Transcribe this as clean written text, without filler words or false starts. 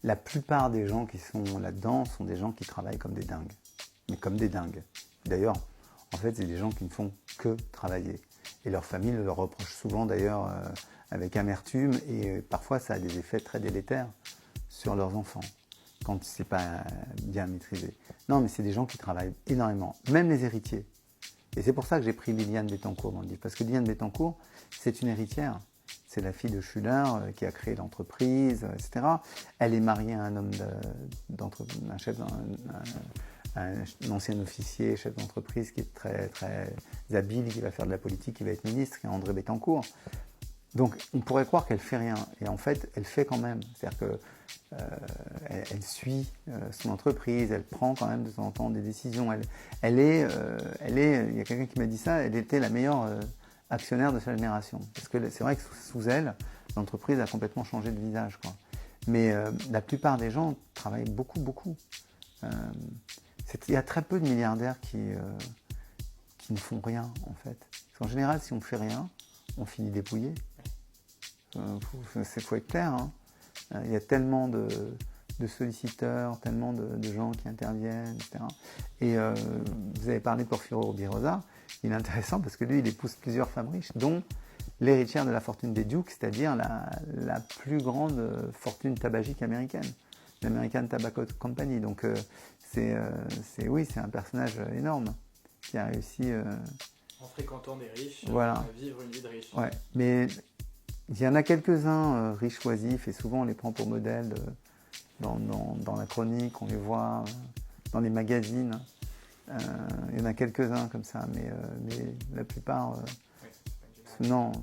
la plupart des gens qui sont là-dedans sont des gens qui travaillent comme des dingues. Mais comme des dingues. D'ailleurs, en fait, c'est des gens qui ne font que travailler. Et leur famille le leur reproche souvent d'ailleurs avec amertume et parfois ça a des effets très délétères sur leurs enfants quand c'est pas bien maîtrisé. Non, mais c'est des gens qui travaillent énormément, même les héritiers. Et c'est pour ça que j'ai pris Liliane Bettencourt dans le livre, parce que Liliane Bettencourt, c'est une héritière. C'est la fille de Schuller qui a créé l'entreprise, etc. Elle est mariée à un homme un chef, un ancien officier, chef d'entreprise qui est très, très habile, qui va faire de la politique, qui va être ministre, qui est André Bettencourt. Donc on pourrait croire qu'elle fait rien, et en fait elle fait quand même. C'est-à-dire que elle suit son entreprise, elle prend quand même de temps en temps des décisions. Il y a quelqu'un qui m'a dit ça, elle était la meilleure actionnaire de sa génération. Parce que c'est vrai que sous elle, l'entreprise a complètement changé de visage, quoi. Mais la plupart des gens travaillent beaucoup, beaucoup. Il y a très peu de milliardaires qui ne font rien, en fait. Parce qu'en général, si on ne fait rien, on finit dépouillé. Faut être clair, hein. Il y a tellement de solliciteurs, tellement de gens qui interviennent, etc. Et vous avez parlé de Porfirio Rubirosa, il est intéressant parce que lui, il épouse plusieurs femmes riches, dont l'héritière de la fortune des Dukes, c'est-à-dire la plus grande fortune tabagique américaine, l'American Tobacco Company. Donc c'est un personnage énorme qui a réussi... en fréquentant des riches, voilà. À vivre une vie de riche. Ouais, mais il y en a quelques-uns riches oisifs, et souvent on les prend pour modèle dans la chronique, on les voit dans les magazines. Il y en a quelques-uns comme ça, mais la plupart... non,